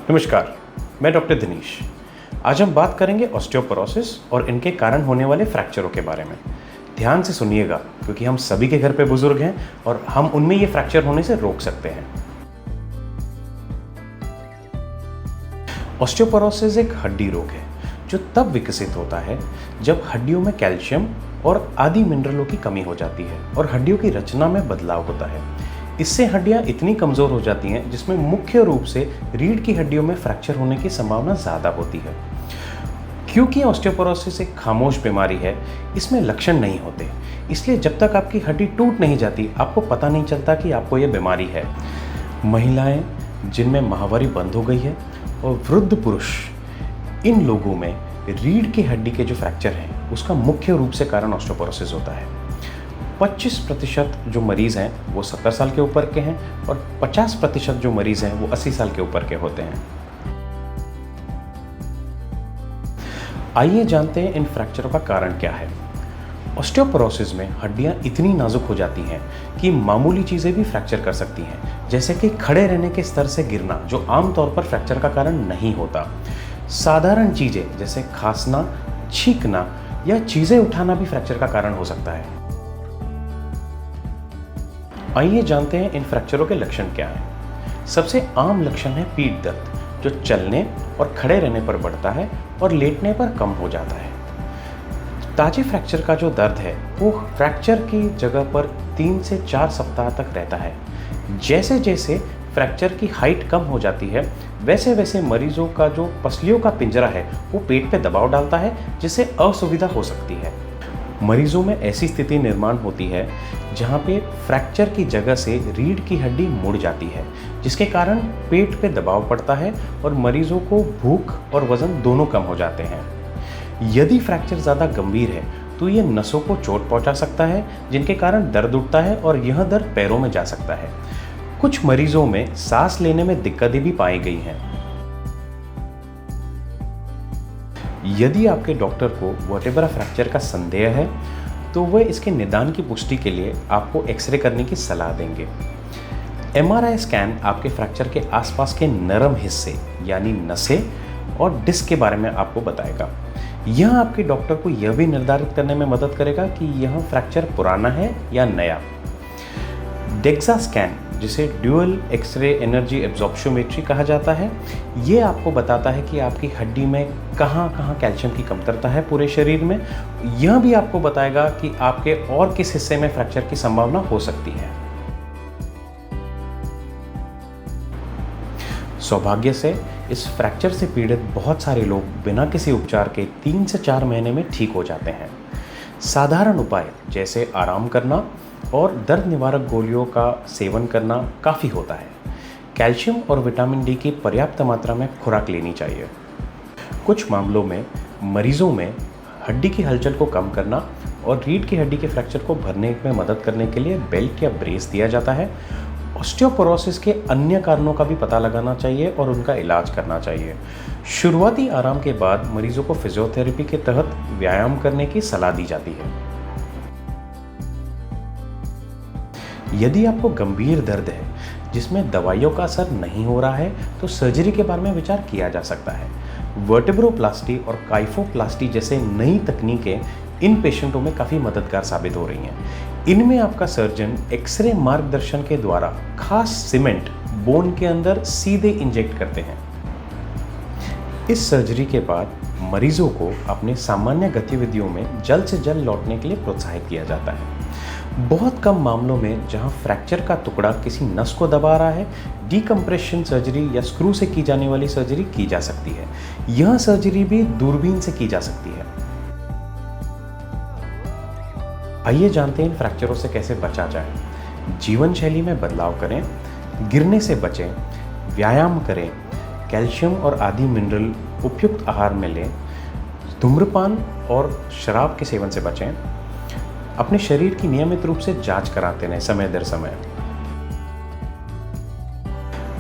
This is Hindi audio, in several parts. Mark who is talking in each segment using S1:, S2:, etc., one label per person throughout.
S1: नमस्कार, मैं डॉक्टर दिनेश। आज हम बात करेंगे ऑस्टियोपोरोसिस और इनके कारण होने वाले फ्रैक्चरों के बारे में। ध्यान से सुनिएगा क्योंकि हम सभी के घर पे बुजुर्ग हैं और हम उनमें ये फ्रैक्चर होने से रोक सकते हैं। ऑस्टियोपोरोसिस एक हड्डी रोग है जो तब विकसित होता है जब हड्डियों में कैल्शियम और आदि मिनरलों की कमी हो जाती है और हड्डियों की रचना में बदलाव होता है। इससे हड्डियां इतनी कमज़ोर हो जाती हैं जिसमें मुख्य रूप से रीढ़ की हड्डियों में फ्रैक्चर होने की संभावना ज़्यादा होती है। क्योंकि ऑस्टियोपोरोसिस एक खामोश बीमारी है, इसमें लक्षण नहीं होते, इसलिए जब तक आपकी हड्डी टूट नहीं जाती आपको पता नहीं चलता कि आपको ये बीमारी है। महिलाएं जिनमें माहवारी बंद हो गई है और वृद्ध पुरुष, इन लोगों में रीढ़ की हड्डी के जो फ्रैक्चर हैं उसका मुख्य रूप से कारण ऑस्टियोपोरोसिस होता है। 25% जो मरीज़ हैं वो 70 साल के ऊपर के हैं और 50% जो मरीज़ हैं वो 80 साल के ऊपर के होते हैं। आइए जानते हैं इन फ्रैक्चरों का कारण क्या है। ऑस्टियोपोरोसिस में हड्डियां इतनी नाजुक हो जाती हैं कि मामूली चीज़ें भी फ्रैक्चर कर सकती हैं, जैसे कि खड़े रहने के स्तर से गिरना, जो आमतौर पर फ्रैक्चर का कारण नहीं होता। साधारण चीज़ें जैसे खांसना, छींकना या चीज़ें उठाना भी फ्रैक्चर का कारण हो सकता है। आइए जानते हैं इन फ्रैक्चरों के लक्षण क्या हैं। सबसे आम लक्षण है पीठ दर्द, जो चलने और खड़े रहने पर बढ़ता है और लेटने पर कम हो जाता है। ताजे फ्रैक्चर का जो दर्द है वो फ्रैक्चर की जगह पर 3 से 4 सप्ताह तक रहता है। जैसे जैसे फ्रैक्चर की हाइट कम हो जाती है वैसे वैसे मरीजों का जो पसलियों का पिंजरा है वो पेट पे दबाव डालता है, जिससे असुविधा हो सकती है। मरीजों में ऐसी स्थिति निर्माण होती है जहाँ पे फ्रैक्चर की जगह से रीढ़ की हड्डी मुड़ जाती है, जिसके कारण पेट पे दबाव पड़ता है और मरीजों को भूख और वजन दोनों कम हो जाते हैं। यदि फ्रैक्चर ज़्यादा गंभीर है तो ये नसों को चोट पहुँचा सकता है, जिनके कारण दर्द उठता है और यह दर्द पैरों में जा सकता है। कुछ मरीजों में सांस लेने में दिक्कतें भी पाई गई हैं। यदि आपके डॉक्टर को वर्टेब्रा फ्रैक्चर का संदेह है तो वह इसके निदान की पुष्टि के लिए आपको एक्सरे करने की सलाह देंगे। MRI स्कैन आपके फ्रैक्चर के आसपास के नरम हिस्से यानी नसें और डिस्क के बारे में आपको बताएगा। यह आपके डॉक्टर को यह भी निर्धारित करने में मदद करेगा कि यह फ्रैक्चर पुराना है या नया। डेक्सा स्कैन, जिसे ड्यूअल एक्सरे एनर्जी एब्जॉर्प्शोमेट्री कहा जाता है, ये आपको बताता है कि आपकी हड्डी में कहाँ कहाँ कैल्शियम की कमतरता है पूरे शरीर में। यह भी आपको बताएगा कि आपके और किस हिस्से में फ्रैक्चर की संभावना हो सकती है। सौभाग्य से इस फ्रैक्चर से पीड़ित बहुत सारे लोग बिना किसी उपचार के 3 से 4 महीने में ठीक हो जाते हैं। साधारण उपाय जैसे आराम करना और दर्द निवारक गोलियों का सेवन करना काफ़ी होता है। कैल्शियम और विटामिन डी की पर्याप्त मात्रा में खुराक लेनी चाहिए। कुछ मामलों में मरीजों में हड्डी की हलचल को कम करना और रीढ़ की हड्डी के फ्रैक्चर को भरने में मदद करने के लिए बेल्ट या ब्रेस दिया जाता है। ऑस्टियोपोरोसिस के अन्य कारणों का भी पता लगाना चाहिए और उनका इलाज करना चाहिए। शुरुआती आराम के बाद मरीजों को फिजियोथेरेपी के तहत व्यायाम करने की सलाह दी जाती है। यदि आपको गंभीर दर्द है जिसमें दवाइयों का असर नहीं हो रहा है तो सर्जरी के बारे में विचार किया जा सकता है। वर्टेब्रोप्लास्टी और काइफोप्लास्टी जैसे नई तकनीकें इन पेशेंटों में काफ़ी मददगार साबित हो रही हैं। इनमें आपका सर्जन एक्सरे मार्गदर्शन के द्वारा खास सीमेंट बोन के अंदर सीधे इंजेक्ट करते हैं। इस सर्जरी के बाद मरीजों को अपने सामान्य गतिविधियों में जल्द से जल्द लौटने के लिए प्रोत्साहित किया जाता है। बहुत कम मामलों में जहां फ्रैक्चर का टुकड़ा किसी नस को दबा रहा है, डीकम्प्रेशन सर्जरी या स्क्रू से की जाने वाली सर्जरी की जा सकती है। यह सर्जरी भी दूरबीन से की जा सकती है। आइए जानते हैं इन फ्रैक्चरों से कैसे बचा जाए। जीवन शैली में बदलाव करें, गिरने से बचें, व्यायाम करें, कैल्शियम और आदि मिनरल उपयुक्त आहार में लें, धूम्रपान और शराब के सेवन से बचें, अपने शरीर की नियमित रूप से जांच कराते रहें समय दर समय।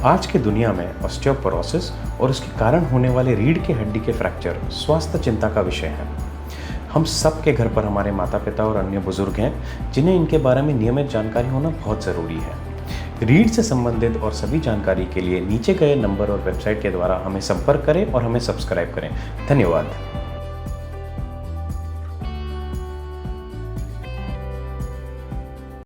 S1: आज की दुनिया में ऑस्टियोपोरोसिस और उसके कारण होने वाले रीढ़ की हड्डी के फ्रैक्चर स्वास्थ्य चिंता का विषय है। हम सब के घर पर हमारे माता पिता और अन्य बुजुर्ग हैं जिन्हें इनके बारे में नियमित जानकारी होना बहुत ज़रूरी है। रीढ़ से संबंधित और सभी जानकारी के लिए नीचे गए नंबर और वेबसाइट के द्वारा हमें संपर्क करें और हमें सब्सक्राइब करें। धन्यवाद।